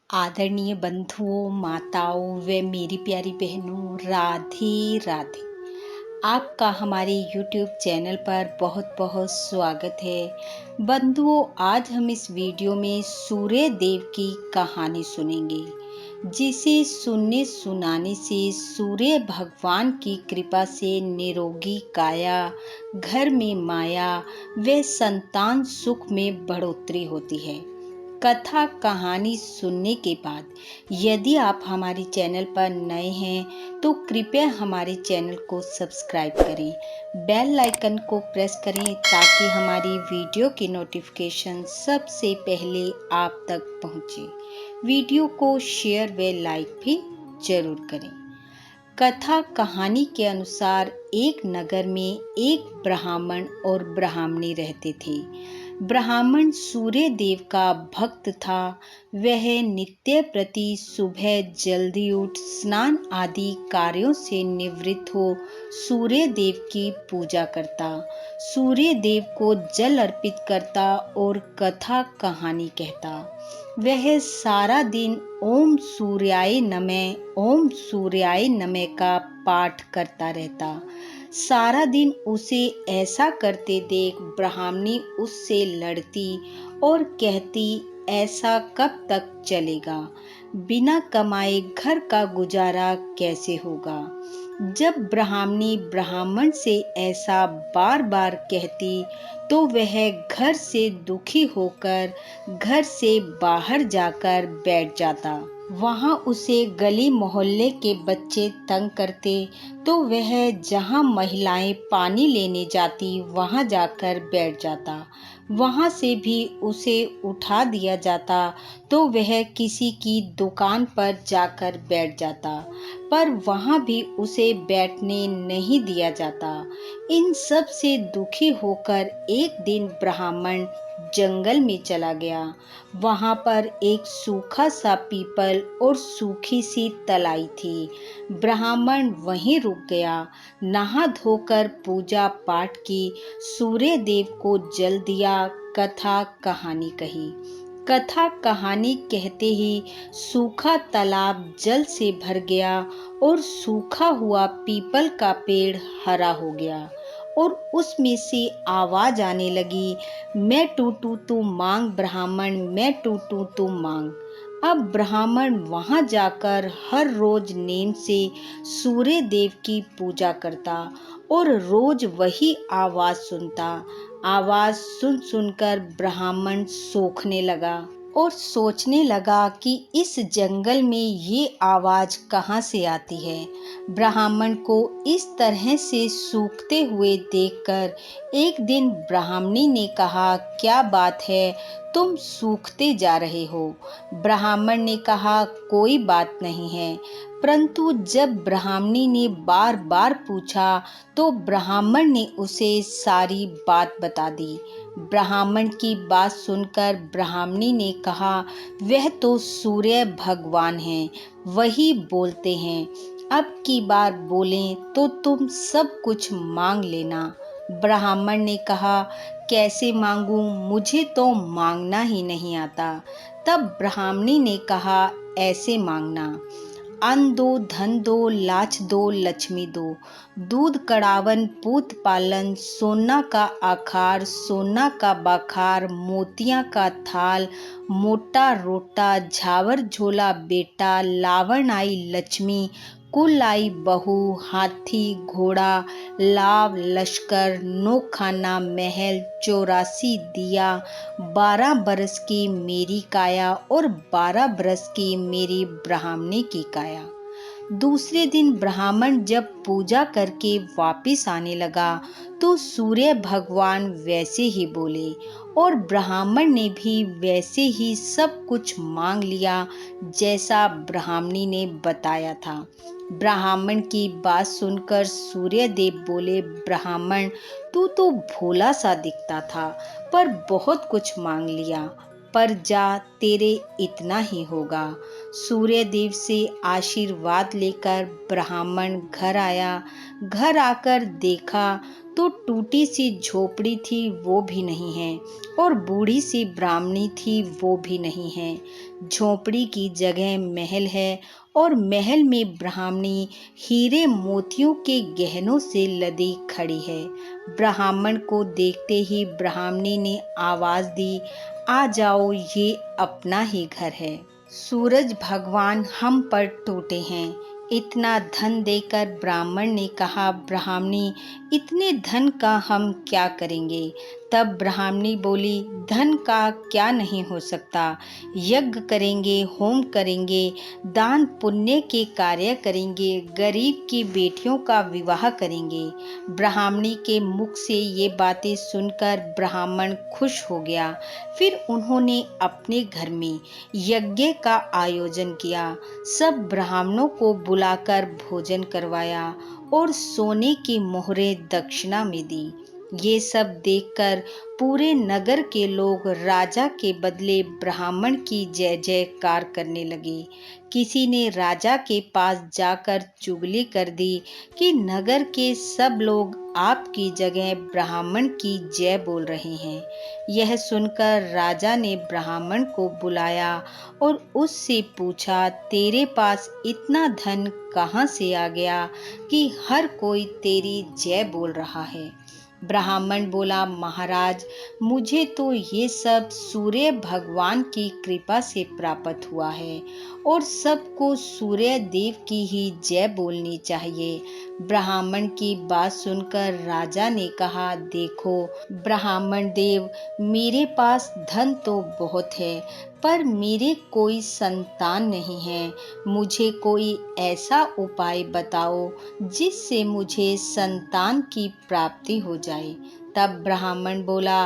आदरणीय बंधुओं, माताओं व मेरी प्यारी बहनों, राधे राधे। आपका हमारे YouTube चैनल पर बहुत बहुत स्वागत है। बंधुओं, आज हम इस वीडियो में सूर्य देव की कहानी सुनेंगे, जिसे सुनने सुनाने से सूर्य भगवान की कृपा से निरोगी काया, घर में माया व संतान सुख में बढ़ोतरी होती है। कथा कहानी सुनने के बाद यदि आप हमारे चैनल पर नए हैं तो कृपया हमारे चैनल को सब्सक्राइब करें, बेल आइकन को प्रेस करें ताकि हमारी वीडियो की नोटिफिकेशन सबसे पहले आप तक पहुंचे। वीडियो को शेयर व लाइक भी जरूर करें। कथा कहानी के अनुसार एक नगर में एक ब्राह्मण और ब्राह्मणी रहते थे। ब्राह्मण सूर्य देव का भक्त था। वह नित्य प्रति सुबह जल्दी उठ स्नान आदि कार्यों से निवृत्त हो सूर्य देव की पूजा करता, सूर्य देव को जल अर्पित करता और कथा कहानी कहता। वह सारा दिन ओम सूर्याय नमः का पाठ करता रहता। सारा दिन उसे ऐसा करते देख ब्राह्मणी उससे लड़ती और कहती, ऐसा कब तक चलेगा? बिना कमाए घर का गुजारा कैसे होगा? जब ब्राह्मणी ब्राह्मण से ऐसा बार बार कहती तो वह घर से दुखी होकर घर से बाहर जाकर बैठ जाता। वहाँ उसे गली मोहल्ले के बच्चे तंग करते तो वह जहाँ महिलाएं पानी लेने जाती वहाँ जाकर बैठ जाता। वहाँ से भी उसे उठा दिया जाता तो वह किसी की दुकान पर जाकर बैठ जाता, पर वहाँ भी उसे बैठने नहीं दिया जाता। इन सब से दुखी होकर एक दिन ब्राह्मण जंगल में चला गया। वहाँ पर एक सूखा सा पीपल और सूखी सी तलाई थी। ब्राह्मण वहीं रुक गया, नहा धोकर पूजा पाठ की, सूर्य देव को जल दिया, कथा कहानी कही। कथा कहानी कहते ही सूखा तालाब जल से भर गया और सूखा हुआ पीपल का पेड़ हरा हो गया और उसमें से आवाज आने लगी, मैं टूटू तू मांग ब्राह्मण, मैं टूटू तू मांग। अब ब्राह्मण वहां जाकर हर रोज नेम से सूर्य देव की पूजा करता और रोज वही आवाज सुनता। आवाज सुन सुनकर ब्राह्मण सोखने लगा और सोचने लगा कि इस जंगल में ये आवाज कहाँ से आती है। ब्राह्मण को इस तरह से सूखते हुए देखकर एक दिन ब्राह्मणी ने कहा, क्या बात है, तुम सूखते जा रहे हो? ब्राह्मण ने कहा, कोई बात नहीं है। परंतु जब ब्राह्मणी ने बार बार पूछा तो ब्राह्मण ने उसे सारी बात बता दी। ब्राह्मण की बात सुनकर ब्राह्मणी ने कहा, वह तो सूर्य भगवान हैं, वही बोलते हैं। अब की बार बोलें तो तुम सब कुछ मांग लेना। ब्राह्मण ने कहा, कैसे मांगूं, मुझे तो मांगना ही नहीं आता। तब ब्राह्मणी ने कहा, ऐसे मांगना, अन्न दो, धन दो, लाच दो, लक्ष्मी दो, दूध कड़ावन, पूत पालन, सोना का आखार, सोना का बखार, मोतिया का थाल, मोटा रोटा, झावर झोला बेटा, लावण आई लक्ष्मी, कुल आई बहू, हाथी घोड़ा, लाव लश्कर, नौखाना महल, 84 दिया, 12 बरस की मेरी काया और 12 बरस की मेरी ब्राह्मणी की काया। दूसरे दिन ब्राह्मण जब पूजा करके वापिस आने लगा तो सूर्य भगवान वैसे ही बोले और ब्राह्मण ने भी वैसे ही सब कुछ मांग लिया जैसा ब्राह्मणी ने बताया था। ब्राह्मण की बात सुनकर सूर्य देव बोले, ब्राह्मण तू तो भोला सा दिखता था पर बहुत कुछ मांग लिया, पर जा, तेरे इतना ही होगा। सूर्य देव से आशीर्वाद लेकर ब्राह्मण घर आया। घर आकर देखा तो टूटी सी झोपड़ी थी वो भी नहीं है, और बूढ़ी सी ब्राह्मणी थी वो भी नहीं है। झोपड़ी की जगह महल है, और महल में ब्राह्मणी हीरे मोतियों के गहनों से लदी खड़ी है। ब्राह्मण को देखते ही ब्राह्मणी ने आवाज दी, आ जाओ, ये अपना ही घर है। सूरज भगवान हम पर टूटे हैं। इतना धन देकर ब्राह्मण ने कहा, ब्राह्मणी, इतने धन का हम क्या करेंगे? तब ब्राह्मणी बोली, धन का क्या नहीं हो सकता। यज्ञ करेंगे, होम करेंगे, दान पुण्य के कार्य करेंगे, गरीब की बेटियों का विवाह करेंगे। ब्राह्मणी के मुख से ये बातें सुनकर ब्राह्मण खुश हो गया। फिर उन्होंने अपने घर में यज्ञ का आयोजन किया। सब ब्राह्मणों को बुलाकर भोजन करवाया और सोने की मोहरें दक्षिणा में दी। ये सब देखकर पूरे नगर के लोग राजा के बदले ब्राह्मण की जय जयकार करने लगे। किसी ने राजा के पास जाकर चुगली कर दी कि नगर के सब लोग आपकी जगह ब्राह्मण की जय बोल रहे हैं। यह सुनकर राजा ने ब्राह्मण को बुलाया और उससे पूछा, तेरे पास इतना धन कहाँ से आ गया कि हर कोई तेरी जय बोल रहा है? ब्राह्मण बोला, महाराज, मुझे तो ये सब सूर्य भगवान की कृपा से प्राप्त हुआ है, और सबको सूर्य देव की ही जय बोलनी चाहिए। ब्राह्मण की बात सुनकर राजा ने कहा, देखो ब्राह्मण देव, मेरे पास धन तो बहुत है, पर मेरे कोई संतान नहीं है। मुझे कोई ऐसा उपाय बताओ जिससे मुझे संतान की प्राप्ति हो जाए। तब ब्राह्मण बोला,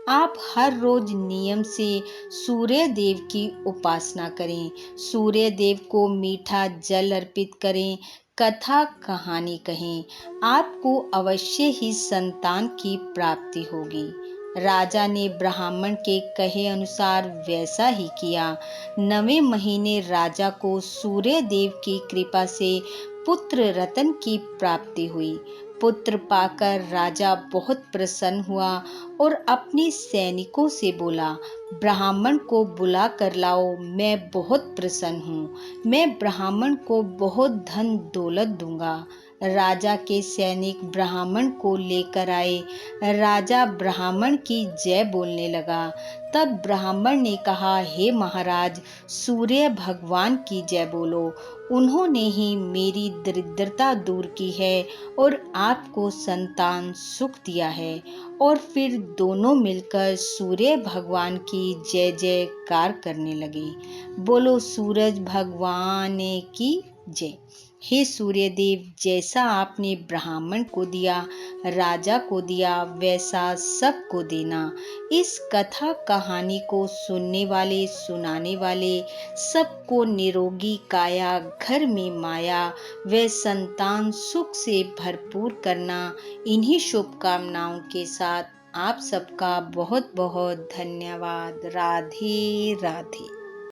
आप हर रोज नियम से सूर्य देव की उपासना करें, सूर्य देव को मीठा जल अर्पित करें, कथा कहानी कहें, आपको अवश्य ही संतान की प्राप्ति होगी। राजा ने ब्राह्मण के कहे अनुसार वैसा ही किया। 9वें महीने राजा को सूर्य देव की कृपा से पुत्र रतन की प्राप्ति हुई। पुत्र पाकर राजा बहुत प्रसन्न हुआ और अपने सैनिकों से बोला, ब्राह्मण को बुला कर लाओ, मैं बहुत प्रसन्न हूँ। मैं ब्राह्मण को बहुत धन दौलत दूंगा। राजा के सैनिक ब्राह्मण को लेकर आए। राजा ब्राह्मण की जय बोलने लगा। तब ब्राह्मण ने कहा, हे महाराज, सूर्य भगवान की जय बोलो। उन्होंने ही मेरी दरिद्रता दूर की है और आपको संतान सुख दिया है। और फिर दोनों मिलकर सूर्य भगवान की जय जयकार करने लगे। बोलो सूरज भगवान की जय। हे सूर्यदेव, जैसा आपने ब्राह्मण को दिया, राजा को दिया, वैसा सबको देना। इस कथा कहानी को सुनने वाले, सुनाने वाले सबको निरोगी काया, घर में माया व संतान सुख से भरपूर करना। इन्हीं शुभकामनाओं के साथ आप सबका बहुत बहुत धन्यवाद। राधे राधे।